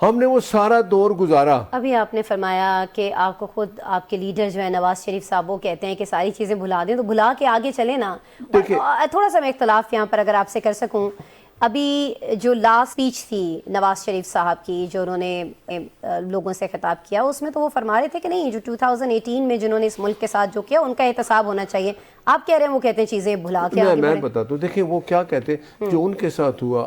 ہم نے وہ سارا دور گزارا. ابھی آپ نے فرمایا کہ آپ کو خود آپ کے لیڈر جو ہے نواز شریف صاحب وہ کہتے ہیں کہ ساری چیزیں بھلا دیں, تو بھلا کے آگے چلیں نا. تھوڑا سا میں اختلاف یہاں پر اگر آپ سے کر سکوں, ابھی جو لاسٹ اسپیچ تھی نواز شریف صاحب کی جو انہوں نے لوگوں سے خطاب کیا, اس میں تو وہ فرما رہے تھے کہ نہیں, جو 2018 میں جنہوں نے اس ملک کے ساتھ جو کیا ان کا احتساب ہونا چاہیے. آپ کہہ رہے ہیں وہ کہتے ہیں چیزیں بھلا کے آگے میں بتاتا ہوں, دیکھیں وہ کیا کہتے ہیں جو ان کے ساتھ ہوا,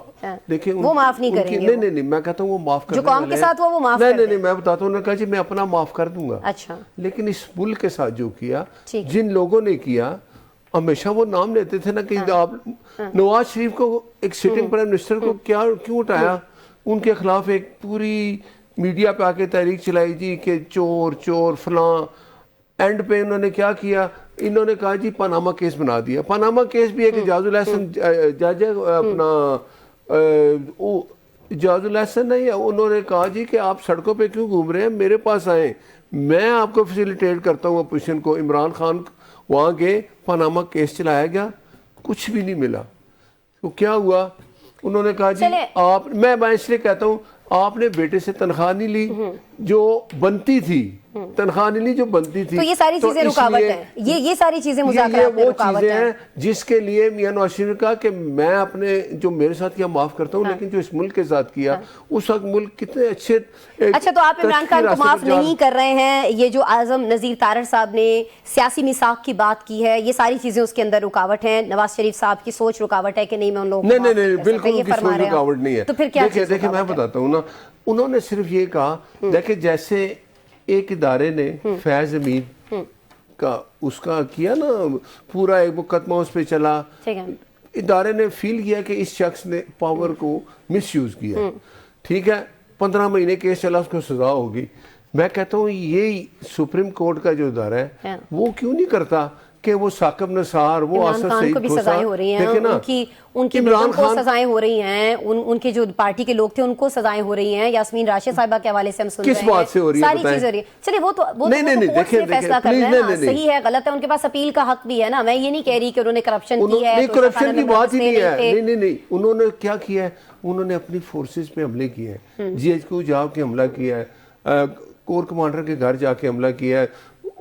دیکھیں وہ معاف نہیں کریں گے. نہیں میں کہتا ہوں وہ معاف کر, جو قوم کے ساتھ ہوا وہ معاف کر. نہیں میں بتاتا ہوں, انہوں نے کہا جی میں اپنا معاف کر دوں گا. اچھا, لیکن اس ملک کے ساتھ جو کیا, جن لوگوں نے کیا, ہمیشہ وہ نام لیتے تھے نا کہ آپ نواز شریف کو ایک سٹنگ پرائم منسٹر کو کیوں اٹھایا, ان کے خلاف ایک پوری میڈیا پہ آ کے تحریک چلائی جی کہ چور فلاں. اینڈ پہ انہوں نے کیا کیا, انہوں نے کہا جی پاناما کیس بنا دیا. پاناما کیس بھی ایک اجاز الحسن جج ہے, اپنا اجاز الحسن ہے, انہوں نے کہا جی کہ آپ سڑکوں پہ کیوں گھوم رہے ہیں, میرے پاس آئیں, میں آپ کو فیسیلیٹیٹ کرتا ہوں اپوزیشن کو. عمران خان وہاں گئے, پاناما کیس چلایا گیا, کچھ بھی نہیں ملا. تو کیا ہوا, انہوں نے کہا جی آپ, میں اس لیے کہتا ہوں آپ نے بیٹے سے تنخواہ نہیں لی جو بنتی تھی, تنخواہ نہیں لی جو بنتی تھی. تو یہ ساری چیزیں رکاوٹ ہیں, یہ ساری چیزیں مذاکرات میں رکاوٹ ہیں, جس کے لیے میاں نواز شریف نے کہا کہ میں اپنے جو میرے ساتھ کیا معاف کرتا ہوں, لیکن جو اس ملک کے ساتھ کیا اس وقت ملک کتنے اچھے. اچھا, تو آپ عمران خان کو معاف نہیں کر رہے ہیں, یہ جو اعظم نذیر تارڑ صاحب نے سیاسی میثاق کی بات کی ہے, یہ ساری چیزیں اس کے اندر رکاوٹ ہیں. نواز شریف صاحب کی سوچ رکاوٹ ہے کہ نہیں میں ان لوگوں کو نہیں بالکل ان کی سوچ رکاوٹ نہیں ہے. تو پھر کیا چیز دیکھیں میں بتاتا ہوں نا, انہوں نے صرف یہ کہا, دیکھیں جیسے ایک ادارے نے فیض امین کا اس کا کیا نا, پورا ایک مقدمہ اس پہ چلا, ادارے نے فیل کیا کہ اس شخص نے پاور کو مس یوز کیا, ٹھیک ہے, 15 مہینے کیس چلا, اس کو سزا ہوگی. میں کہتا ہوں یہی سپریم کورٹ کا جو ادارہ ہے وہ کیوں نہیں کرتا کہ وہ ثاقب نثار, وہ آصف سعید کو بھی سزائیں ہو رہی ہیں, ان کی بیٹوں کو سزائیں ہو رہی ہیں, ان کے جو پارٹی کے لوگ تھے ان کو سزائیں ہو رہی ہیں. یاسمین راشد صاحبہ کے حوالے سے ہم سن رہے ہیں کس بات سے ہو رہی ہے, ساری چیزیں ہو رہی ہیں. چلیے وہ تو کورٹ سے فیصلہ کرنا ہے نا, صحیح ہے غلط ہے, ان کے پاس اپیل کا حق بھی ہے نا. میں یہ نہیں کہہ رہی کہ انہوں نے کرپشن کی ہے, کرپشن کی بات ہی نہیں ہے. نہیں انہوں نے کیا کیا ہے, انہوں نے اپنی فورسز پہ حملے کیے ہیں, جی ایچ کیو جا کے حملہ کیا ہے, کور کمانڈر کے گھر جا کے حملہ کیا ہے.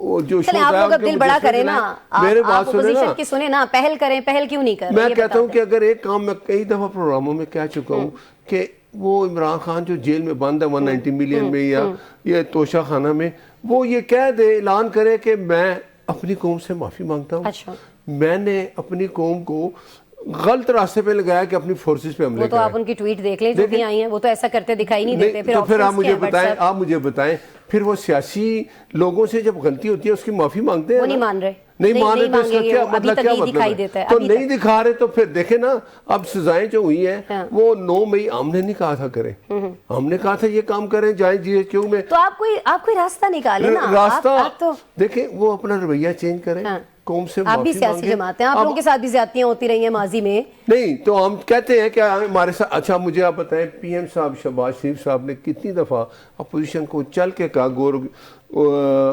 چلیں آپ لوگ اب دل بڑا کریں نا, آپ اپوزیشن کی سنیں نا, پہل کریں, پہل کیوں نہیں کر رہے. میں کہتا ہوں کہ اگر ایک کام میں کئی دفعہ پروگراموں میں کہہ چکا ہوں کہ وہ عمران خان جو جیل میں بند ہے 190 ملین میں یا یہ توشہ خانہ میں, وہ یہ کہہ دے, اعلان کرے کہ میں اپنی قوم سے معافی مانگتا ہوں, میں نے اپنی قوم کو غلط راستے پہ لگایا کہ اپنی فورسز پہ حملے. وہ تو آپ ان کی ٹویٹ دیکھ لیں جو بھی آئی ہیں, وہ تو ایسا کرتے دکھائی نہیں دیتے. تو پھر آپ مجھے بتائیں پھر وہ سیاسی لوگوں سے جب غلطی ہوتی ہے اس کی معافی مانگتے ہیں, وہ نہیں مان رہے, نہیں مان رہے, تو اس کا کیا مطلب ہے, تو نہیں دکھا رہے. تو پھر دیکھیں نا اب سزائیں جو ہوئی ہیں وہ 9 مئی ہم نے نہیں کہا تھا کریں, ہم نے کہا تھا یہ کام کریں, جائیں جی ایچ کیو میں. تو آپ کوئی راستہ نکالیں نا, راستہ دیکھیں, وہ اپنا رویہ چینج کریں, قوم سے آپ بھی سیاسی جماعت ہیں, آپ لوگوں کے ساتھ بھی زیادتیاں ہوتی رہی ہیں ماضی میں. نہیں تو ہم کہتے ہیں کہ ہمارے ساتھ. اچھا مجھے آپ بتائیں پی ایم صاحب شہباز شریف صاحب نے کتنی دفعہ اپوزیشن کو چل کے کہا,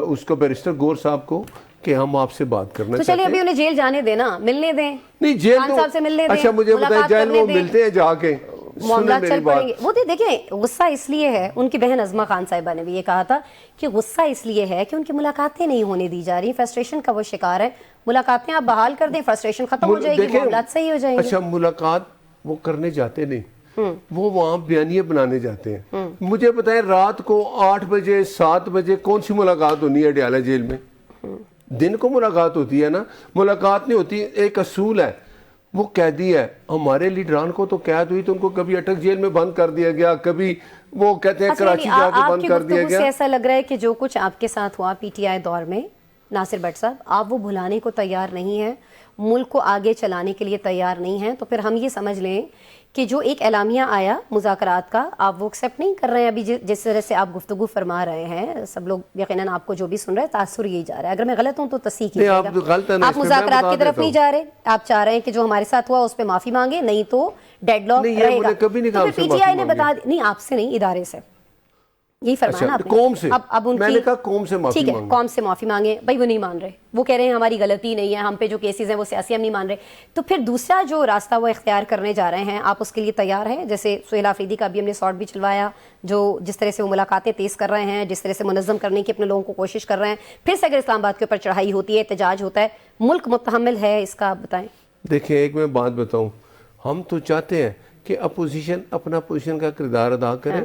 اس کو بیرسٹر گور صاحب کو, کہ ہم آپ سے بات کرنا چاہتے ہیں. تو چلیے ابھی انہیں جیل جانے دیں نا, ملنے دیں, نہیں جیل خان صاحب سے ملنے دیں. اچھا مجھے بتائیں جیل وہ ملتے ہیں جا کے, معاملات چل پڑیں گے. وہ دیکھیں غصہ اس لیے ہے, ان کی بہن عظمہ خان صاحبہ نے بھی یہ کہا تھا کہ غصہ اس لیے ہے کہ ان کی ملاقاتیں نہیں ہونے دی جا رہی, فرسٹریشن کا وہ شکار ہے. ملاقاتیں آپ بحال کر دیں, فرسٹریشن ختم ہو جائے گی, معاملات صحیح ہو جائیں گے. اچھا ملاقات وہ کرنے جاتے نہیں, وہ وہاں بیانیے بنانے جاتے ہیں. مجھے بتائیں رات کو 8 بجے 7 بجے کون سی ملاقات ہونی ہے اڈیالہ جیل میں؟ دن کو ملاقات ہوتی ہے نا, ملاقات نہیں ہوتی. ایک اصول ہے, وہ قیدی ہے, ہمارے لیڈران کو تو قید ہوئی تو ان کو کبھی اٹک جیل میں بند کر دیا گیا, کبھی وہ کہتے ہیں کراچی جا کے بند کر دیا گیا. آپ کی ایسا لگ رہا ہے کہ جو کچھ آپ کے ساتھ ہوا پی ٹی آئی دور میں, ناصر بٹ صاحب, آپ وہ بھلانے کو تیار نہیں ہیں, ملک کو آگے چلانے کے لیے تیار نہیں ہیں. تو پھر ہم یہ سمجھ لیں کہ جو ایک اعلامیہ آیا مذاکرات کا, آپ وہ ایکسیپٹ نہیں کر رہے ہیں ابھی جس طرح سے آپ گفتگو فرما رہے ہیں. سب لوگ یقیناً آپ کو جو بھی سن رہے ہیں تاثر یہی جا رہا ہے. اگر میں غلط ہوں تو تصحیح کیجیے گا. آپ مذاکرات کی طرف نہیں جا رہے, آپ چاہ رہے ہیں کہ جو ہمارے ساتھ ہوا اس پہ معافی مانگے, نہیں تو ڈیڈ لاک رہے گا. تو پھر پی ٹی آئی نے بتا دی, نہیں آپ سے نہیں, ادارے سے, یہی فرمایا نا آپ نے. قوم سے اب ان میں نے کہا قوم سے معافی ٹھیک ہے مانگیں. قوم سے معافی مانگیں. بھائی وہ نہیں مان رہے, وہ کہہ رہے ہیں ہماری غلطی نہیں ہے, ہم پہ جو کیسز ہیں وہ سیاسی ہم نہیں مان رہے. تو پھر دوسرا جو راستہ وہ اختیار کرنے جا رہے ہیں, آپ اس کے لیے تیار ہیں؟ جیسے سہیل آفریدی کا بھی ہم نے شارٹ بھی چلوایا, جو جس طرح سے وہ ملاقاتیں تیز کر رہے ہیں, جس طرح سے منظم کرنے کی اپنے لوگوں کو کوشش کر رہے ہیں. پھر سے اگر اسلام آباد کے اوپر چڑھائی ہوتی ہے, احتجاج ہوتا ہے, ملک متحمل ہے اس کا؟ آپ بتائیں. دیکھیں ایک میں بات بتاؤں, ہم تو چاہتے ہیں کہ اپوزیشن اپنا پوزیشن کا کردار ادا کرے.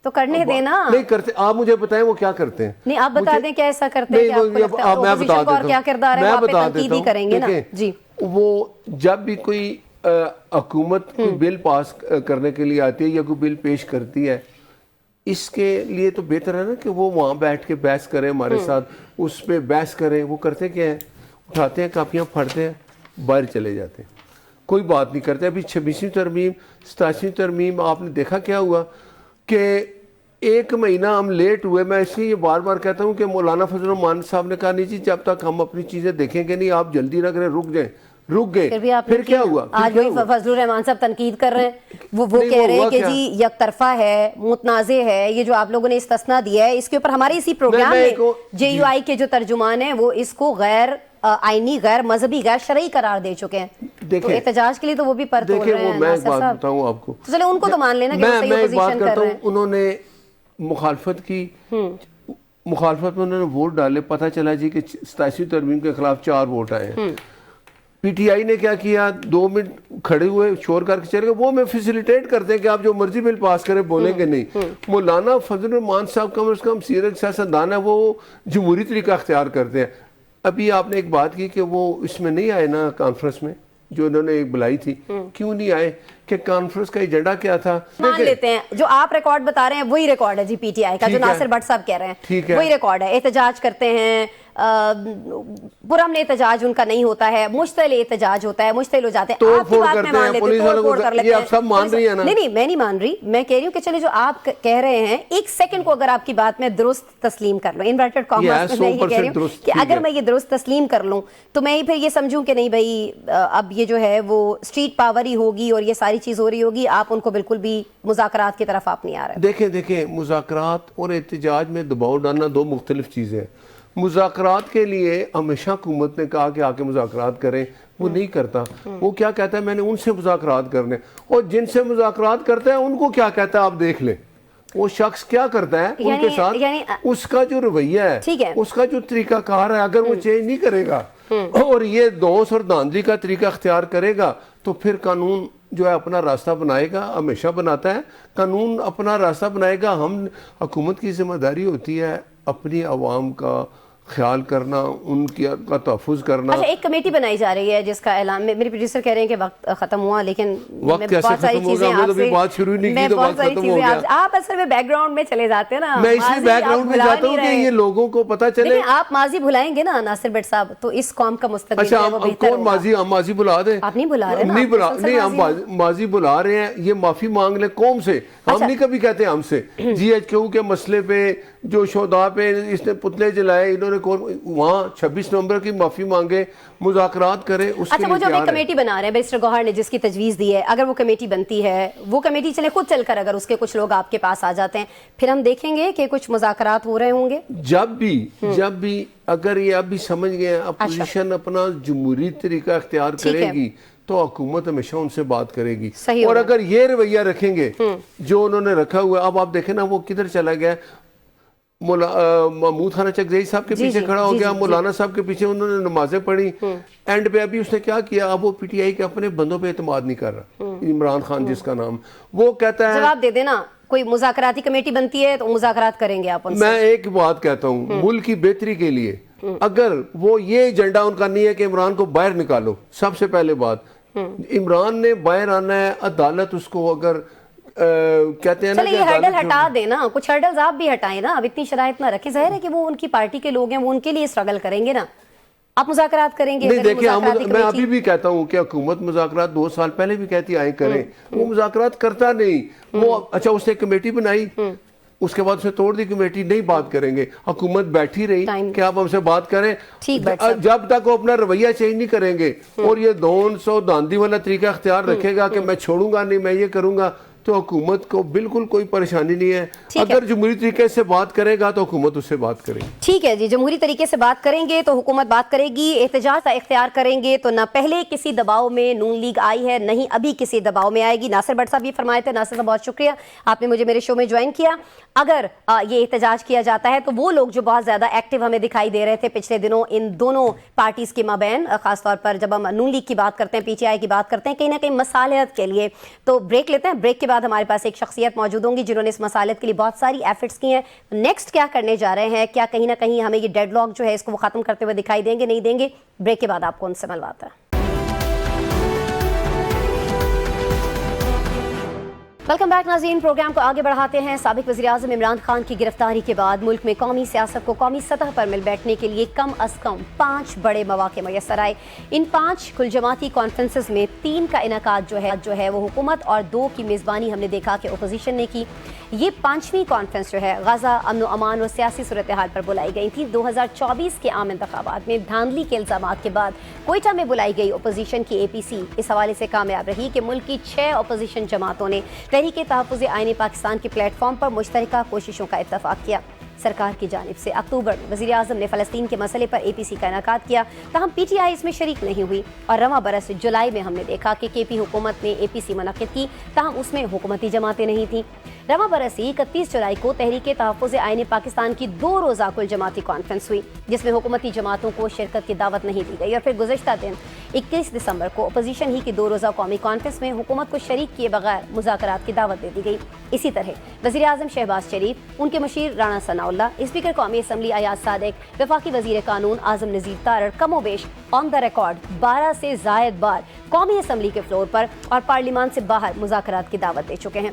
تو کرنے دینا. نہیں کرتے. آپ مجھے بتائیں وہ کیا کرتے ہیں. نہیں آپ بتا دیں کیا ایسا کرتے ہیں کہ آپ کو لگتا ہے اپوزیشن کو اور کیا کردار ہے, وہ آپ پہ تنقید ہی کریں گے نا. جی وہ جب بھی کوئی حکومت کوئی بل پاس کرنے کے لیے آتی ہے یا کوئی بل پیش کرتی ہے, اس کے لیے تو بہتر ہے نا کہ وہ وہاں بیٹھ کے بحث کریں ہمارے ساتھ, اس پہ بحث کریں. وہ کرتے کیا ہیں, اٹھاتے ہیں کاپیاں پھاڑتے ہیں, باہر چلے جاتے ہیں, کوئی بات نہیں کرتے. ابھی 26ویں ترمیم 27ویں ترمیم آپ نے دیکھا کیا ہوا کہ 1 مہینہ ہم لیٹ ہوئے. میں اس لیے یہ بار بار کہتا ہوں کہ مولانا فضل الرحمان صاحب نے کہا نہیں جی جب تک ہم اپنی چیزیں دیکھیں گے نہیں آپ جلدی نہ کریں, رک جائیں. رک گئے. پھر کیا ہوا؟ آج وہی فضل الرحمان صاحب تنقید کر رہے ہیں, وہ کہہ رہے ہیں کہ جی یک طرفہ ہے, متنازع ہے. یہ جو آپ لوگوں نے استثناء دیا ہے, اس کے اوپر ہمارے اسی پروگرام میں جے یو آئی کے جو ترجمان ہیں وہ اس کو غیر آئینی, غیر مذہبی, غیر شرعی قرار دے چکے ہیں. تو احتجاج کے لیے تو وہ بھی پر توڑ رہے ہیں. میں ایک بات بتاؤں آپ کو, چلے ان کو تو مان لینا کہ وہ صحیح اپوزیشن کر رہے ہیں. انہوں نے مخالفت کی, مخالفت میں انہوں نے ووٹ ڈالے, پتہ چلا جی کہ 87ویں ترمیم کے خلاف 4 ووٹ آئے ہیں. پی ٹی آئی نے کیا کیا, 2 منٹ کھڑے ہوئے, شور کر کے چلے گئے. وہ میں فیسیلیٹیٹ کرتے ہیں کہ آپ جو مرضی بل پاس کریں, بولیں گے نہیں. مولانا فضل الرحمان صاحب کم از کم سیرت سیاستدان ہے, وہ جمہوری طریقہ اختیار کرتے ہیں. ابھی آپ نے ایک بات کی کہ وہ اس میں نہیں آئے نا کانفرنس میں جو انہوں نے بلائی تھی. کیوں نہیں آئے؟ کہ کانفرنس کا ایجنڈا کیا تھا. مان لیتے ہیں جو آپ ریکارڈ بتا رہے ہیں وہی ریکارڈ ہے جی پی ٹی آئی کا, جو ناصر بٹ صاحب کہہ رہے ہیں وہی ریکارڈ ہے. احتجاج کرتے ہیں, پرامن احتجاج ان کا نہیں ہوتا ہے, مشتعل احتجاج ہوتا ہے, مشتعل ہو جاتے ہیں. آپ کی بات میں مان لیتے ہیں, توڑ پھوڑ کر لیتے ہیں. سب مان رہی ہیں نا. نہیں میں نہیں مان رہی, میں کہہ رہی ہوں کہ چلے جو آپ کہہ رہے ہیں 1 سیکنڈ کو اگر آپ کی بات میں درست تسلیم کر لوں, انورٹڈ کاماز میں یہ کہہ رہی ہوں کہ اگر میں یہ درست تسلیم کر لوں تو میں پھر یہ سمجھوں کہ نہیں بھائی اب یہ جو ہے وہ اسٹریٹ پاور ہی ہوگی اور یہ ساری چیز ہو رہی ہوگی, آپ ان کو بالکل بھی مذاکرات کی طرف آپ نہیں آ رہے. دیکھیں مذاکرات اور احتجاج میں دباؤ ڈالنا 2 مختلف چیزیں ہیں. مذاکرات کے لیے ہمیشہ حکومت نے کہا کہ آ کے مذاکرات کریں, وہ نہیں کرتا. وہ کیا کہتا ہے میں نے ان سے مذاکرات کرنے, اور جن سے مذاکرات کرتا ہے ان کو کیا کہتا ہے آپ دیکھ لیں. وہ شخص کیا کرتا ہے ان کے ساتھ, اس کا جو رویہ ہے, اس کا جو طریقہ کار ہے, اگر وہ چینج نہیں کرے گا اور یہ دھونس اور دھاندلی کا طریقہ اختیار کرے گا تو پھر قانون جو ہے اپنا راستہ بنائے گا. ہمیشہ بناتا ہے قانون, اپنا راستہ بنائے گا. ہم حکومت کی ذمہ داری ہوتی ہے اپنی عوام کا خیال کرنا, ان کا تحفظ کرنا. اچھا ایک کمیٹی بنائی جا رہی ہے جس کا اعلان, میرے پروڈیوسر کہہ رہے ہیں کہ وقت ختم ہوا, لیکن وقت کیسے ختم ہوگا, میں تو ابھی بات شروع نہیں کی تو وقت ختم ہو گیا. آپ اصل میں بیک گراؤنڈ میں چلے جاتے ہیں نا. میں اس لیے بیک گراؤنڈ میں جاتا ہوں کہ یہ لوگوں کو پتہ چلے. لیکن آپ ماضی بھلائیں گے نا ناصر بٹ صاحب, تو اس قوم کا مستقبل اچھا کون ماضی, ہم ماضی بلا دیں؟ آپ نہیں بلا رہے نا. نہیں ہم ماضی بلا رہے ہیں, یہ معافی مانگ لیں قوم سے. ہم نہیں کبھی کہتے ہم سے. جی ایچ کیو کے مسئلے پہ جو شہداء پہ اس نے پتلے جلائے, انہوں نے وہاں 26 نومبر کی معافی مانگے, مذاکرات کرے. اچھا وہ جو ابھی کمیٹی بنا رہے ہیں بیرسٹر گوہر نے جس کی تجویز دی ہے, اگر وہ کمیٹی بنتی ہے, وہ کمیٹی چلے خود چل کر اگر اس کے کچھ لوگ آپ کے پاس آ جاتے ہیں, پھر ہم دیکھیں گے کہ کچھ مذاکرات ہو رہے ہوں گے. جب بھی اگر یہ اب بھی سمجھ گئے ہیں اپوزیشن اپنا جمہوری طریقہ اختیار کرے گی تو حکومت ہمیشہ ان سے بات کرے گی. اور اگر یہ رویہ رکھیں گے جو انہوں نے رکھا ہوا ہے, اب آپ دیکھیں نا وہ کدھر چلا گیا. محمود خانہ چکزئی صاحب کے پیچھے کھڑا ہو گیا, مولانا صاحب کے پیچھے انہوں نے نمازیں پڑھی. اینڈ پہ ابھی اس نے کیا کیا, اب وہ پی ٹی آئی کے اپنے بندوں پہ اعتماد نہیں کر رہا. عمران خان جس کا نام, وہ کہتا ہے جواب دے دینا, کوئی مذاکراتی کمیٹی بنتی ہے تو مذاکرات کریں گے آپ ان سے. میں ایک بات کہتا ہوں, ملک کی بہتری کے لیے اگر وہ یہ ایجنڈا ان کا نہیں ہے کہ عمران کو باہر نکالو, سب سے پہلے بات عمران نے باہر آنا ہے, عدالت اس کو اگر کہتے ہیں نا چلے یہ ہرڈل ہٹا دینا, کچھ ہرڈلز آپ بھی ہٹائیں نا, اب اتنی شرائط نہ رکھیں. ظاہر ہے کہ وہ ان کی پارٹی کے لوگ ہیں, وہ ان کے لیے اسٹرگل کریں گے نا. آپ مذاکرات کریں گے. نہیں دیکھیں, میں ابھی بھی کہتا ہوں کہ حکومت مذاکرات 2 سال پہلے بھی کہتی آئیں کریں, وہ مذاکرات کرتا نہیں. وہ اچھا اس نے کمیٹی بنائی, اس کے بعد اسے توڑ دی کمیٹی, نہیں بات کریں گے. حکومت بیٹھی رہی کہ آپ ہم سے بات کریں, جب تک وہ اپنا رویہ چینج نہیں کریں گے اور یہ دھونس و دھاندلی والا طریقہ اختیار رکھے گا کہ میں چھوڑوں گا نہیں, میں یہ کروں گا, تو حکومت کو بالکل کوئی پریشانی نہیں ہے. اگر جمہوری طریقے سے بات کرے گا تو حکومت اس سے بات کرے گی. ٹھیک ہے جی, جمہوری طریقے سے بات کریں گے تو حکومت بات کرے گی. احتجاج کا اختیار کریں گے تو نہ پہلے کسی دباؤ میں نون لیگ آئی ہے, نہیں ابھی کسی دباؤ میں آئے گی. ناصر بٹ صاحب یہ فرمائے تھے. ناصر صاحب بہت شکریہ, آپ نے مجھے میرے شو میں جوائن کیا. اگر یہ احتجاج کیا جاتا ہے تو وہ لوگ جو بہت زیادہ ایکٹیو ہمیں دکھائی دے رہے تھے پچھلے دنوں ان دونوں پارٹیز کے مابین, خاص طور پر جب ہم نون لیگ کی بات کرتے ہیں, پی ٹی آئی کی بات کرتے ہیں, کہیں نہ کہیں مصالحت کے لیے. تو بریک لیتے ہیں, بریک کے بعد ہمارے پاس ایک شخصیت موجود ہوں گی جنہوں نے اس مصالحت کے لیے بہت ساری ایفرٹس کی ہیں. نیکسٹ کیا کرنے جا رہے ہیں, کیا کہیں نہ کہیں ہمیں یہ ڈیڈ لاک جو ہے اس کو وہ ختم کرتے ہوئے دکھائی دیں گے, نہیں دیں گے؟ بریک کے بعد آپ کو ان سے ملواتا ہے. ویلکم بیک ناظرین, پروگرام کو آگے بڑھاتے ہیں. سابق وزیراعظم عمران خان کی گرفتاری کے بعد ملک میں قومی سیاست کو قومی سطح پر مل بیٹھنے کے لیے کم از کم 5 بڑے مواقع میسر آئے. ان 5 کل جماعتی کانفرنسز میں 3 کا انعقاد جو ہے وہ حکومت اور 2 کی میزبانی ہم نے دیکھا کہ اپوزیشن نے کی. یہ 5ویں کانفرنس جو ہے غزہ, امن و امان اور سیاسی صورتحال پر بلائی گئی تھی. 2024 کے عام انتخابات میں دھاندلی کے الزامات کے بعد کوئٹہ میں بلائی گئی اپوزیشن کی APC اس حوالے سے کامیاب رہی کہ ملک کی 6 اپوزیشن جماعتوں نے تحریک تحفظ آئین پاکستان کے پلیٹ فارم پر مشترکہ کوششوں کا اتفاق کیا. سرکار کی جانب سے اکتوبر میں وزیر اعظم نے فلسطین کے مسئلے پر APC کا انعقاد کیا, تاہم PTI اس میں شریک نہیں ہوئی. اور رواں برس جولائی میں ہم نے دیکھا کہ KP حکومت نے APC منعقد کی, تاہم اس میں حکومتی جماعتیں نہیں تھیں. رواں برس 31 جولائی کو تحریک تحفظ آئین پاکستان کی 2 روزہ کل جماعتی کانفرنس ہوئی جس میں حکومتی جماعتوں کو شرکت کی دعوت نہیں دی گئی. اور پھر گزشتہ دن 21 دسمبر کو اپوزیشن ہی کی 2 روزہ قومی کانفرنس میں حکومت کو شریک کیے بغیر مذاکرات کی دعوت دے دی گئی. اسی طرح وزیر اعظم شہباز شریف, ان کے مشیر رانا ثناء اللہ, اسپیکر قومی اسمبلی ایاز صادق, وفاقی وزیر قانون اعظم نذیر تارڑ کم و بیش آن دا ریکارڈ 12 سے زائد بار قومی اسمبلی کے فلور پر اور پارلیمان سے باہر مذاکرات کی دعوت دے چکے ہیں.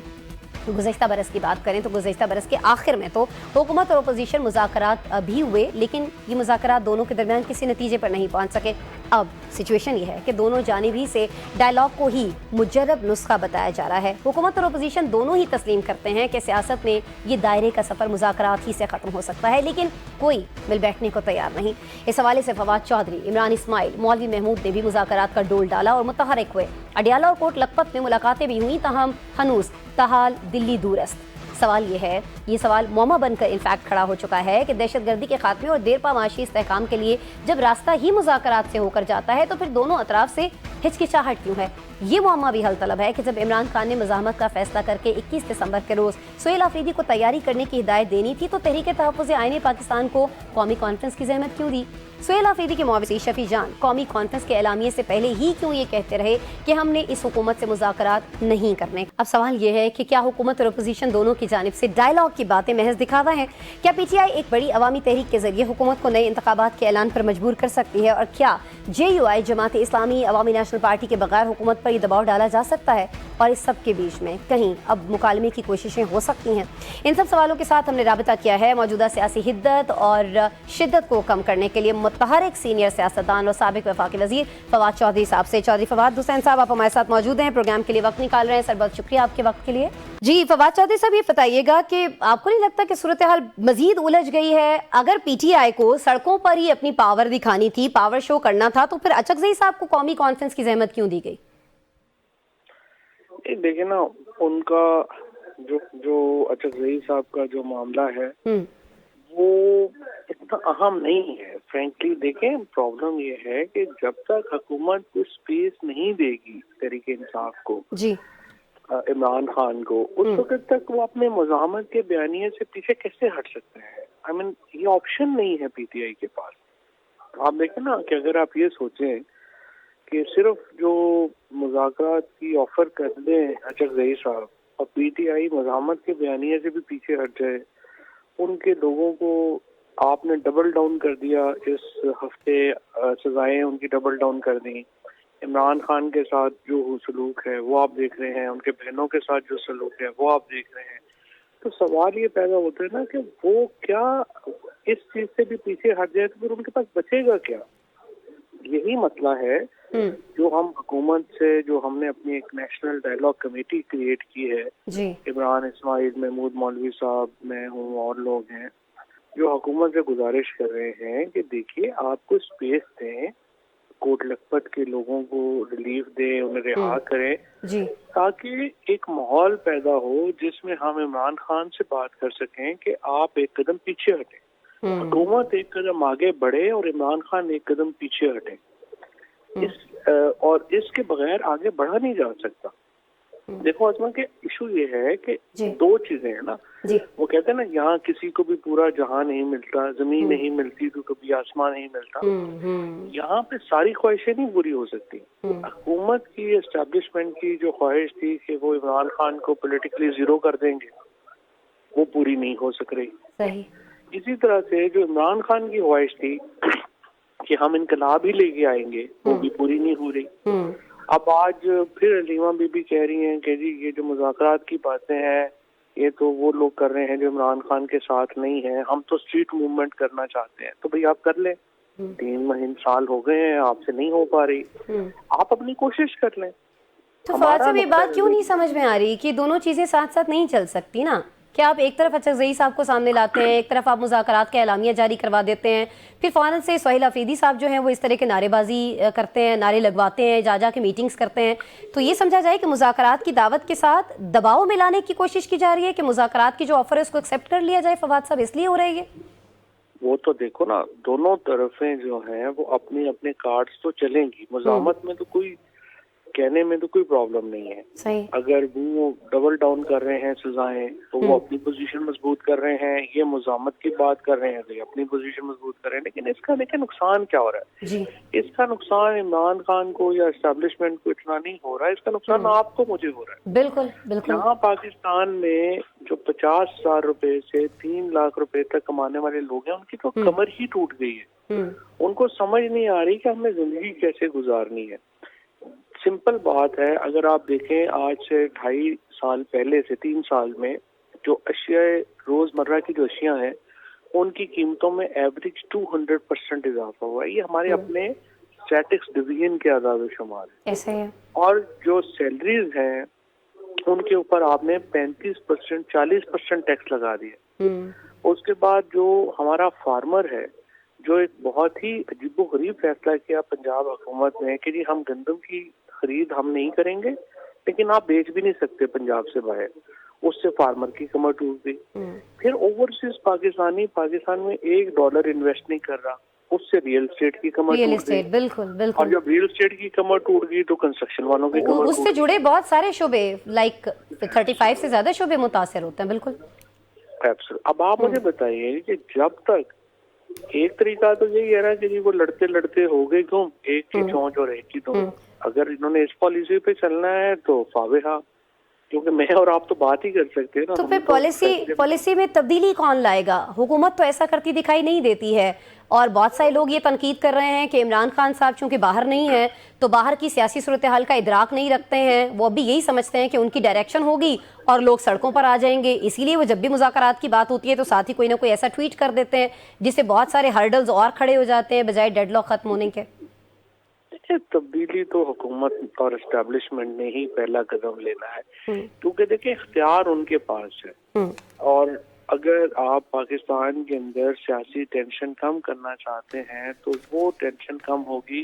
گزشتہ برس کی بات کریں تو گزشتہ برس کے آخر میں تو حکومت اور اپوزیشن مذاکرات بھی ہوئے, لیکن یہ مذاکرات دونوں کے درمیان کسی نتیجے پر نہیں پہنچ سکے. اب سچویشن یہ ہے کہ دونوں جانب ہی سے ڈائلاگ کو ہی مجرب نسخہ بتایا جا رہا ہے. حکومت اور اپوزیشن دونوں ہی تسلیم کرتے ہیں کہ سیاست میں یہ دائرے کا سفر مذاکرات ہی سے ختم ہو سکتا ہے, لیکن کوئی مل بیٹھنے کو تیار نہیں. اس حوالے سے فواد چودھری, عمران اسماعیل, مولوی محمود نے بھی مذاکرات کا ڈول ڈالا اور متحرک ہوئے. اڈیالہ اور کوٹ لکھپت میں ملاقاتیں بھی ہوئیں, تاہم ہنوز تاحال دلی دور است. سوال یہ ہے, یہ سوال معمہ بن کر انفیکٹ کھڑا ہو چکا ہے کہ دہشت گردی کے خاتمے اور دیرپا معاشی استحکام کے لیے جب راستہ ہی مذاکرات سے ہو کر جاتا ہے تو پھر دونوں اطراف سے ہچکچاہٹ کیوں ہے؟ یہ معمہ بھی حل طلب ہے کہ جب عمران خان نے مزاحمت کا فیصلہ کر کے 21 دسمبر کے روز سہیل آفریدی کو تیاری کرنے کی ہدایت دینی تھی تو تحریک تحفظ آئین پاکستان کو قومی کانفرنس کی زحمت کیوں دی؟ سہیل آفریدی کے مویسی شفیع جان قومی کانفرنس کے اعلامیے سے پہلے ہی کیوں یہ کہتے رہے کہ ہم نے اس حکومت سے مذاکرات نہیں کرنے؟ اب سوال یہ ہے کہ کیا حکومت اور اپوزیشن دونوں کی جانب سے ڈائلاگ کی باتیں محض دکھاوا ہیں؟ کیا PTI ایک بڑی عوامی تحریک کے ذریعے حکومت کو نئے انتخابات کے اعلان پر مجبور کر سکتی ہے؟ اور کیا JUI جماعت اسلامی عوامی نیشنل پارٹی کے بغیر حکومت پر یہ دباؤ ڈالا جا سکتا ہے؟ اور اس سب کے بیچ میں کہیں اب مکالمے کی کوششیں ہو سکتی ہیں؟ ان سب سوالوں کے ساتھ ہم نے رابطہ کیا ہے موجودہ سیاسی حدت اور شدت کو کم کرنے کے لیے متحرک سینئر سیاستدان اور سابق وفاقی وزیر فواد چودھری صاحب سے. چودھری فواد حسین صاحب, آپ ہمارے ساتھ موجود ہیں, پروگرام کے لیے وقت نکال رہے ہیں, سر بہت شکریہ آپ کے وقت کے لیے. جی فواد چودھری صاحب, یہ بتائیے گا کہ آپ کو نہیں لگتا کہ صورتحال مزید الجھ گئی ہے؟ اگر PTI کو سڑکوں پر ہی اپنی پاور دکھانی تھی, پاور شو کرنا تھا, تو پھر اچکزئی صاحب کو قومی کانفرنس کی زحمت کیوں دی گئی؟ دیکھیں نا, ان کا جو اچکزئی صاحب کا جو معاملہ ہے وہ اتنا اہم نہیں ہے فرینکلی. دیکھیں پرابلم یہ ہے کہ جب تک حکومت کو اسپیس نہیں دے گی تحریک انصاف کو, جی عمران خان کو, اس وقت تک وہ اپنے مزاحمت کے بیانیے سے پیچھے کیسے ہٹ سکتے ہیں؟ یہ آپشن نہیں ہے PTI کے پاس. آپ دیکھیں نا کہ اگر آپ یہ سوچیں کہ صرف جو مذاکرات کی آفر کر دیں اچکزئی صاحب اور PTI مزاحمت کے بیانیے سے بھی پیچھے ہٹ جائے, ان کے لوگوں کو آپ نے ڈبل ڈاؤن کر دیا اس ہفتے, سزائیں ان کی ڈبل ڈاؤن کر دیں. عمران خان کے ساتھ جو سلوک ہے وہ آپ دیکھ رہے ہیں, ان کے بہنوں کے ساتھ جو سلوک ہے وہ آپ دیکھ رہے ہیں. تو سوال یہ پیدا ہوتا ہے نا کہ وہ کیا اس چیز سے بھی پیچھے ہٹ جائے تو پھر ان کے پاس بچے گا کیا؟ یہی مسئلہ ہے جو ہم حکومت سے, جو ہم نے اپنی ایک نیشنل ڈائلاگ کمیٹی کریٹ کی ہے, عمران اسماعیل, محمود مولوی صاحب, میں ہوں اور لوگ ہیں, جو حکومت سے گزارش کر رہے ہیں کہ دیکھیے آپ کو اسپیس دیں, کوٹ لکھپت کے لوگوں کو ریلیف دیں, انہیں رہا کریں, جی تاکہ ایک ماحول پیدا ہو جس میں ہم عمران خان سے بات کر سکیں کہ آپ ایک قدم پیچھے ہٹیں, حکومت ایک قدم آگے بڑھے اور عمران خان ایک قدم پیچھے ہٹے. اور اس کے بغیر آگے بڑھا نہیں جا سکتا. دیکھو عظما کہ ایشو یہ ہے کہ دو چیزیں ہیں نا, وہ کہتے ہیں نا یہاں کسی کو بھی پورا جہاں نہیں ملتا, زمین نہیں ملتی تو کبھی آسمان نہیں ملتا. یہاں پہ ساری خواہشیں نہیں پوری ہو سکتی. حکومت کی اسٹیبلشمنٹ کی جو خواہش تھی کہ وہ عمران خان کو پولیٹیکلی زیرو کر دیں گے, وہ پوری نہیں ہو سک رہی. صحیح. اسی طرح سے جو عمران خان کی خواہش تھی کہ ہم انقلاب ہی لے کے آئیں گے, وہ بھی پوری نہیں ہو رہی. اب آج پھر علیمہ بی بی کہہ رہی ہیں کہ جی یہ جو مذاکرات کی باتیں ہیں یہ تو وہ لوگ کر رہے ہیں جو عمران خان کے ساتھ نہیں ہیں, ہم تو اسٹریٹ موومنٹ کرنا چاہتے ہیں. تو بھئی آپ کر لیں, 3 مہینے سال ہو گئے ہیں, آپ سے نہیں ہو پا رہی, آپ اپنی کوشش کر لیں. تو فواد صاحب یہ بات کیوں نہیں سمجھ میں آ رہی کہ دونوں چیزیں ساتھ ساتھ نہیں چل سکتی نا؟ کہ آپ ایک طرف اچھزئی صاحب کو سامنے لاتے ہیں, ایک طرف آپ مذاکرات کا اعلامیہ جاری کروا دیتے ہیں, پھر فوراً سے سہیل آفریدی صاحب جو ہیں وہ اس طرح کے نعرے بازی کرتے ہیں, نعرے لگواتے ہیں, جا کے میٹنگز کرتے ہیں. تو یہ سمجھا جائے کہ مذاکرات کی دعوت کے ساتھ دباؤ میں لانے کی کوشش کی جا رہی ہے کہ مذاکرات کی جو آفر ہے اس کو ایکسیپٹ کر لیا جائے. فواد صاحب اس لیے ہو رہی ہے؟ وہ تو دیکھو نا, دونوں طرفیں جو ہیں وہ اپنے اپنے کارڈز تو چلیں گی. مزاحمت میں تو کوئی کہنے میں تو کوئی پرابلم نہیں ہے. صحیح. اگر وہ ڈبل ڈاؤن کر رہے ہیں سزائیں تو وہ اپنی پوزیشن مضبوط کر رہے ہیں, یہ مزاحمت کی بات کر رہے ہیں تو یہ اپنی پوزیشن مضبوط کر رہے ہیں. لیکن اس کا دیکھیں نقصان کیا ہو رہا ہے. جی. اس کا نقصان عمران خان کو یا اسٹیبلشمنٹ کو اتنا نہیں ہو رہا ہے, اس کا نقصان آپ کو مجھے ہو رہا ہے. بالکل بالکل. یہاں پاکستان میں جو 50,000 روپے سے 3 لاکھ روپے تک کمانے والے لوگ ہیں, ان کی تو کمر ہی ٹوٹ گئی ہے. ان کو سمجھ نہیں آ رہی کہ ہمیں زندگی کیسے گزارنی ہے. سمپل بات ہے, اگر آپ دیکھیں آج سے 2.5 سال پہلے سے 3 سال میں جو اشیاء روز مرہ کی جو اشیاء ہیں ان کی قیمتوں میں ایوریج 200% اضافہ ہوا ہے. یہ ہمارے اپنے اسٹیٹکس ڈویژن کے اعداد و شمار ہیں. ایسے ہے. اور جو سیلریز ہیں ان کے اوپر آپ نے 35% 40% ٹیکس لگا دیا. اس کے بعد جو ہمارا فارمر ہے, جو ایک بہت ہی عجیب و غریب فیصلہ کیا پنجاب حکومت نے کہ جی ہم گندم کی خرید ہم نہیں کریں گے, لیکن آپ بیچ بھی نہیں سکتے پنجاب سے باہر. اس سے فارمر کی کمر ٹوٹ گئی. پھر اوورسیز پاکستان میں $1 انویسٹ نہیں کر رہا, اس سے ریئل اسٹیٹ کی کمر ٹوٹ گئی. بالکل بالکل. اور جب ریئل اسٹیٹ کی کمر ٹوٹ گئی تو کنسٹرکشن والوں کی کمر, اس سے جڑے بہت سارے شعبے لائک 35 سے زیادہ شعبے متاثر ہوتے ہیں. بالکل. اب آپ مجھے بتائیے کہ جب تک ایک طریقہ تو یہی ہے نا کہ جی وہ لڑتے لڑتے ہو گئے گم, ایک کی چونچ اور ایک کی دم. اگر انہوں نے اس پالیسی پہ چلنا ہے تو فاوہا, کیونکہ میں اور آپ تو بات ہی کر سکتے ہیں نا. تو پھر پالیسی میں تبدیلی کون لائے گا؟ حکومت تو ایسا کرتی دکھائی نہیں دیتی ہے. اور بہت سارے لوگ یہ تنقید کر رہے ہیں کہ عمران خان صاحب چونکہ باہر نہیں ہیں تو باہر کی سیاسی صورتحال کا ادراک نہیں رکھتے ہیں. وہ ابھی یہی سمجھتے ہیں کہ ان کی ڈائریکشن ہوگی اور لوگ سڑکوں پر آ جائیں گے, اسی لیے وہ جب بھی مذاکرات کی بات ہوتی ہے تو ساتھ ہی کوئی نہ کوئی ایسا ٹویٹ کر دیتے ہیں جس سے بہت سارے ہرڈلز اور کھڑے ہو جاتے ہیں بجائے ڈیڈ لاک ختم ہونے کے. تبدیلی تو حکومت اور اسٹیبلشمنٹ نے ہی پہلا قدم لینا ہے, کیونکہ دیکھیں اختیار ان کے پاس ہے. اور اگر آپ پاکستان کے اندر سیاسی ٹینشن کم کرنا چاہتے ہیں تو وہ ٹینشن کم ہوگی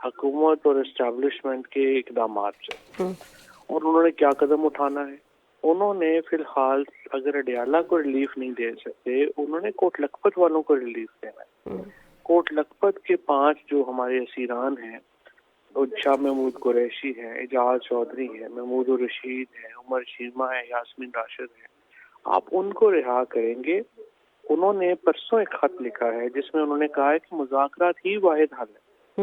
حکومت اور اسٹیبلشمنٹ کے اقدامات سے. اور انہوں نے کیا قدم اٹھانا ہے؟ انہوں نے فی الحال اگر اڈیالہ کو ریلیف نہیں دے سکتے, انہوں نے کوٹ لکھپت والوں کو ریلیف دینا ہے. کوٹ لکھپت کے 5 جو ہمارے اسیران ہیں, شاہ محمود قریشی ہے, اعجاز چودھری ہے, محمود الرشید ہے, عمر شیما ہے, یاسمین راشد ہے, آپ ان کو رہا کریں گے. انہوں نے پرسوں ایک خط لکھا ہے جس میں انہوں نے کہا ہے کہ مذاکرات ہی واحد حل ہے.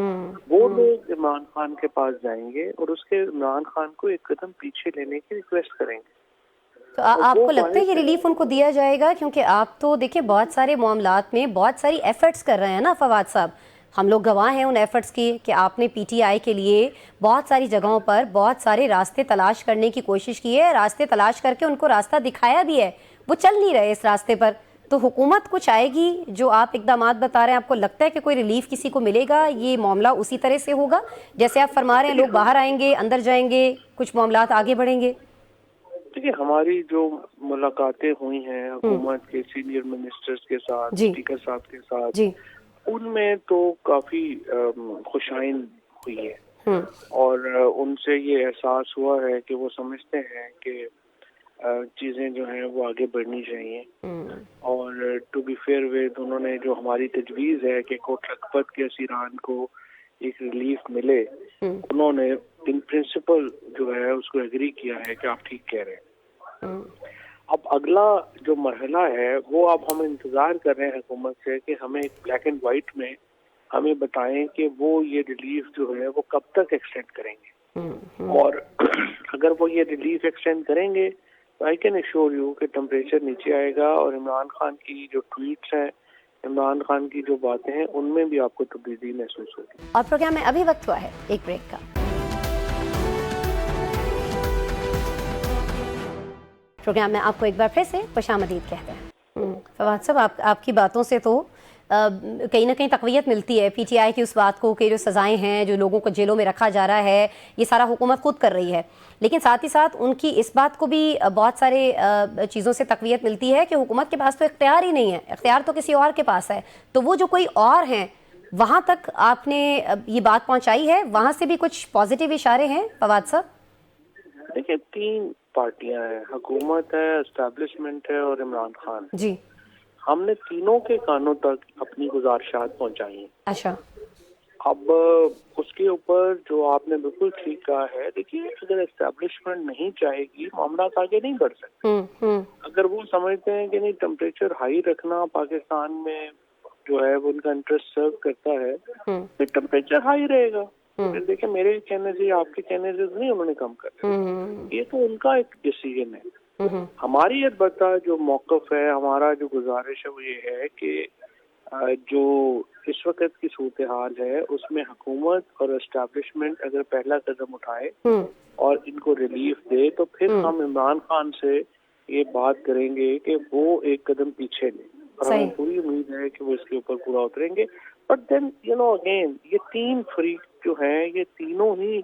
وہ لوگ عمران خان کے پاس جائیں گے اور اس کے عمران خان کو ایک قدم پیچھے لینے کی ریکویسٹ کریں گے. تو آپ کو لگتا ہے یہ ریلیف ان کو دیا جائے گا؟ کیونکہ آپ تو دیکھیں بہت سارے معاملات میں بہت ساری ایفرٹس کر رہے ہیں نا فواد صاحب. ہم لوگ گواہ ہیں ان ایفرٹس کی کہ آپ نے پی ٹی آئی کے لیے بہت ساری جگہوں پر بہت سارے راستے تلاش کرنے کی کوشش کی ہے, راستے تلاش کر کے ان کو راستہ دکھایا بھی ہے, وہ چل نہیں رہے اس راستے پر. تو حکومت کچھ آئے گی جو آپ اقدامات بتا رہے ہیں, آپ کو لگتا ہے کہ کوئی ریلیف کسی کو ملے گا؟ یہ معاملہ اسی طرح سے ہوگا جیسے آپ فرما رہے ہیں, لوگ باہر آئیں گے, اندر جائیں گے, کچھ معاملات آگے بڑھیں گے؟ دیکھیے ہماری جو ملاقاتیں ہوئی ہیں حکومت کے سینئر منسٹرز کے ساتھ, اسپیکر صاحب کے ساتھ, ان میں تو کافی خوشائن ہوئی ہے اور ان سے یہ احساس ہوا ہے کہ وہ سمجھتے ہیں کہ چیزیں جو ہیں وہ آگے بڑھنی چاہیے. اور ٹو بی فیئر ود انہوں نے جو ہماری تجویز ہے کہ کوٹ لکھپت کے اسیران کو ایک ریلیف ملے, انہوں نے ان پرنسپل جو ہے اس کو ایگری کیا ہے کہ آپ ٹھیک کہہ رہے ہیں. اب اگلا جو مرحلہ ہے وہ اب ہم انتظار کر رہے ہیں حکومت سے کہ ہمیں بلیک اینڈ وائٹ میں ہمیں بتائیں کہ وہ یہ ریلیف جو ہے وہ کب تک ایکسٹینڈ کریں گے, اور اگر وہ یہ ریلیف ایکسٹینڈ کریں گے تو آئی کین ایشور یو کہ ٹمپریچر نیچے آئے گا, اور عمران خان کی جو ٹویٹس ہیں, عمران خان کی جو باتیں ہیں, ان میں بھی آپ کو تبدیلی محسوس ہوگی. اور پروگرام میں ابھی وقت ہوا ہے ایک بریک کا. پروگرام میں آپ کو ایک بار پھر سے خوش آمدید کہتے ہیں. فواد صاحب, آپ کی باتوں سے تو کہیں نہ کہیں تقویت ملتی ہے پی ٹی آئی کی اس بات کو کہ جو سزائیں ہیں, جو لوگوں کو جیلوں میں رکھا جا رہا ہے, یہ سارا حکومت خود کر رہی ہے. لیکن ساتھ ہی ساتھ ان کی اس بات کو بھی بہت سارے چیزوں سے تقویت ملتی ہے کہ حکومت کے پاس تو اختیار ہی نہیں ہے, اختیار تو کسی اور کے پاس ہے. تو وہ جو کوئی اور ہیں وہاں تک آپ نے یہ بات پہنچائی ہے, وہاں سے بھی کچھ پازیٹیو اشارے ہیں فواد صاحب؟ دیکھیں, 3 پارٹیاں ہیں, حکومت ہے, اسٹیبلشمنٹ ہے اور عمران خان. جی, ہم نے تینوں کے کانوں تک اپنی گزارشات پہنچائی ہیں. اچھا, اب اس کے اوپر جو آپ نے بالکل ٹھیک کہا ہے, دیکھیے اگر اسٹیبلشمنٹ نہیں چاہے گی معاملات آگے نہیں بڑھ سکتے. اگر وہ سمجھتے ہیں کہ نہیں ٹمپریچر ہائی رکھنا پاکستان میں جو ہے وہ ان کا انٹرسٹ سرو کرتا ہے, پھر ٹمپریچر ہائی رہے گا. دیکھیں میرے کہنے سے آپ کے کہنے سے نہیں انہوں نے کم کر دیا, یہ تو ان کا ایک ڈیسیژن ہے. ہماری البتہ جو موقف ہے, ہمارا جو گزارش ہے وہ یہ ہے کہ جو اس وقت کی صورتحال ہے اس میں حکومت اور اسٹیبلشمنٹ اگر پہلا قدم اٹھائے اور ان کو ریلیف دے تو پھر ہم عمران خان سے یہ بات کریں گے کہ وہ ایک قدم پیچھے لیں, اور ہمیں پوری امید ہے کہ وہ اس کے اوپر پورا اتریں گے. بٹ دین اگین یہ 3 فریق جو ہیں یہ تینوں ہی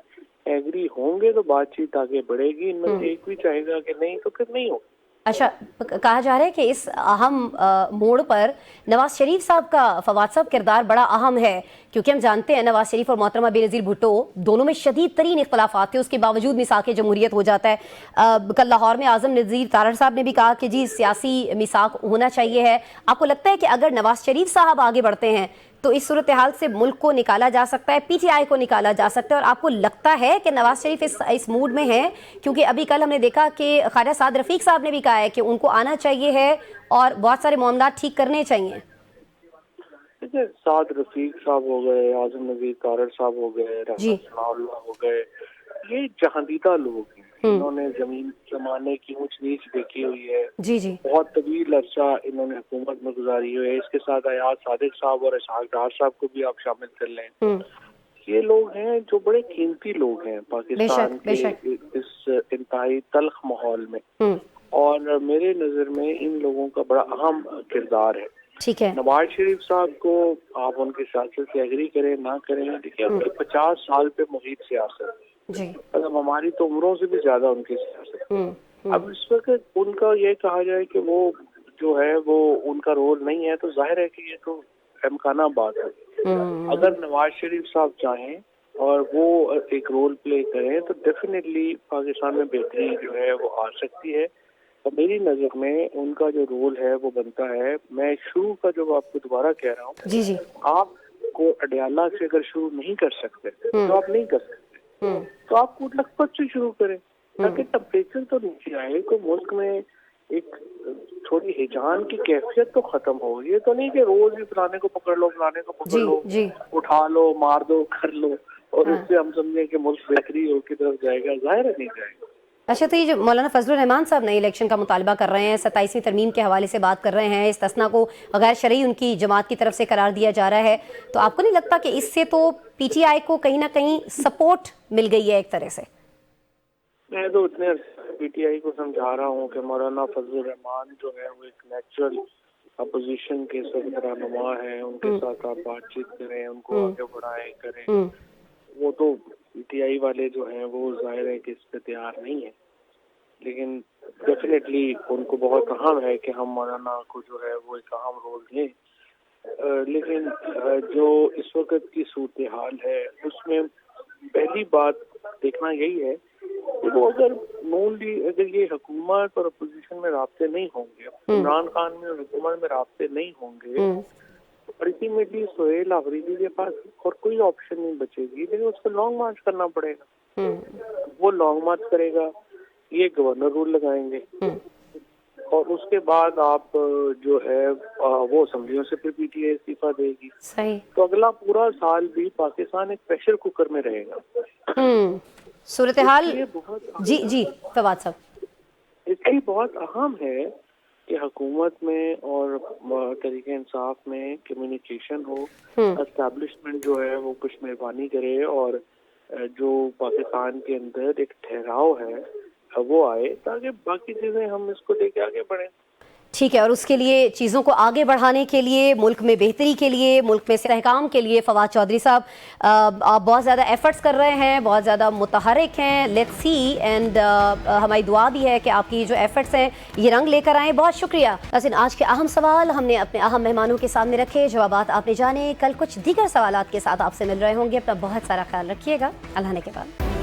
ایگری ہوں گے تو بات چیت آگے بڑھے گی. ان میں سے ایک بھی چاہے گا کہ نہیں تو پھر نہیں ہوگا. اچھا, کہا جا رہا ہے کہ اس اہم موڑ پر نواز شریف صاحب کا فواد صاحب کردار بڑا اہم ہے, کیونکہ ہم جانتے ہیں نواز شریف اور محترمہ بینظیر بھٹو دونوں میں شدید ترین اختلافات تھے, اس کے باوجود میثاق جمہوریت ہو جاتا ہے. کل لاہور میں اعظم نذیر تارڑ صاحب نے بھی کہا کہ جی سیاسی میثاق ہونا چاہیے ہے. آپ کو لگتا ہے کہ اگر نواز شریف صاحب آگے بڑھتے ہیں تو اس صورتحال سے ملک کو نکالا جا سکتا ہے, پی ٹی آئی کو نکالا جا سکتا ہے, اور آپ کو لگتا ہے کہ نواز شریف اس موڈ میں ہیں؟ کیونکہ ابھی کل ہم نے دیکھا کہ خواجہ سعد رفیق صاحب نے بھی کہا ہے کہ ان کو آنا چاہیے ہے اور بہت سارے معاملات ٹھیک کرنے چاہیے. دیکھیں, سعد رفیق صاحب ہو گئے, اعظم نذیر تارڑ صاحب ہو گئے, رحمت ثناء اللہ ہو گئے, یہ جہاندیدہ لوگ ہیں. انہوں نے زمین زمانے کی اونچ نیچ دیکھی ہوئی ہے. جی جی, بہت طویل عرصہ انہوں نے حکومت میں گزاری ہوئی ہے. اس کے ساتھ ایاز صادق صاحب اور اسحاق ڈار صاحب کو بھی آپ شامل کر لیں. یہ لوگ ہیں جو بڑے قیمتی لوگ ہیں پاکستان کے اس انتہائی تلخ ماحول میں, اور میرے نظر میں ان لوگوں کا بڑا اہم کردار ہے. ٹھیک ہے, نواز شریف صاحب کو آپ ان کی سیاست سے ایگری کریں نہ کریں, دیکھیے اب 50 سال پہ محیط سیاست, مطلب ہماری تو عمروں سے بھی زیادہ ان کی سیاست. اب اس وقت ان کا یہ کہا جائے کہ وہ جو ہے وہ ان کا رول نہیں ہے تو ظاہر ہے کہ یہ تو امکانہ بات ہے. اگر نواز شریف صاحب چاہیں اور وہ ایک رول پلے کریں تو ڈیفینیٹلی پاکستان میں بہتری جو ہے وہ آ سکتی ہے. اور میری نظر میں ان کا جو رول ہے وہ بنتا ہے, میں شروع کا جو آپ کو دوبارہ کہہ رہا ہوں, جی جی, آپ کو اڈیالہ سے اگر شروع نہیں کر سکتے تو آپ نہیں کر سکتے, تو آپ کوٹ لکھپت سے شروع کریں تاکہ ٹمپریچر تو نیچے آئے, تو ملک میں ایک تھوڑی ہیجان کی کیفیت تو ختم ہو. یہ تو نہیں کہ روز ہی فلانے کو پکڑ لو, فلانے کو پکڑ لو, اٹھا لو, مار دو, کر لو, اور اس سے ہم سمجھیں کہ ملک بہتری ہو کی طرف جائے گا. ظاہر ہے نہیں جائے گا. اچھا, تو یہ جو مولانا فضل الرحمان صاحب نئے الیکشن کا مطالبہ کر رہے ہیں, 27ویں ترمیم کے حوالے سے بات کر رہے ہیں, استثناء کو غیر شرعی ان کی جماعت کی طرف سے قرار دیا جا رہا ہے, تو آپ کو نہیں لگتا کہ اس سے تو پی ٹی آئی کو کہیں نہ کہیں سپورٹ مل گئی ہے ایک طرح سے؟ میں تو اتنے پی ٹی آئی کو سمجھا رہا ہوں کہ مولانا فضل الرحمان جو ہے وہ ایک نیچرل اپوزیشن کے سربراہ ہے, ان کے ساتھ آپ بات چیت کریں, ان کو آگے بڑھائیں کریں. وہ تو پی ٹی آئی والے جو ہیں وہ ظاہر ہے کہ اس پہ تیار نہیں ہے, لیکن ڈیفینیٹلی ان کو بہت اہم ہے کہ ہم مولانا کو جو ہے وہ ایک اہم رول دیں. لیکن جو اس وقت کی صورتحال ہے اس میں پہلی بات دیکھنا یہی ہے کہ وہ اگر یہ حکومت اور اپوزیشن میں رابطے نہیں ہوں گے، عمران خان میں اور حکومت میں رابطے نہیں ہوں گے، الٹیمیٹلی سہیل آفریدی کے پاس اور کوئی آپشن نہیں بچے گی، لیکن اس کو لانگ مارچ کرنا پڑے گا. وہ لانگ مارچ کرے گا، یہ گورنر رول لگائیں گے، اور اس کے بعد آپ جو ہے وہ اسمبلیوں سے پھر پی ٹی آئی استعفیٰ دے گی. صحیح. تو اگلا پورا سال بھی پاکستان ایک پریشر کوکر میں رہے گا. صورتحال جی فواد صاحب، اس لیے بہت اہم ہے کہ حکومت میں اور تحریک انصاف میں کمیونیکیشن ہو، اسٹیبلشمنٹ جو ہے وہ کچھ مہربانی کرے، اور جو پاکستان کے اندر ایک ٹھہراؤ ہے وہ آئے، تاکہ باقی چیزیں ہم اس کو لے کے آگے بڑھیں. ٹھیک ہے. اور اس کے لیے چیزوں کو آگے بڑھانے کے لیے، ملک میں بہتری کے لیے، ملک میں استحکام کے لیے فواد چودھری صاحب آپ بہت زیادہ ایفرٹس کر رہے ہیں، بہت زیادہ متحرک ہیں. لیٹس سی اینڈ ہماری دعا بھی ہے کہ آپ کی جو ایفرٹس ہیں یہ رنگ لے کر آئیں. بہت شکریہ. لیکن آج کے اہم سوال ہم نے اپنے اہم مہمانوں کے سامنے رکھے، جوابات آپ نے جانے. کل کچھ دیگر سوالات کے ساتھ آپ سے مل رہے ہوں گے. اپنا بہت سارا خیال رکھیے گا. اللہ نے کے بعد.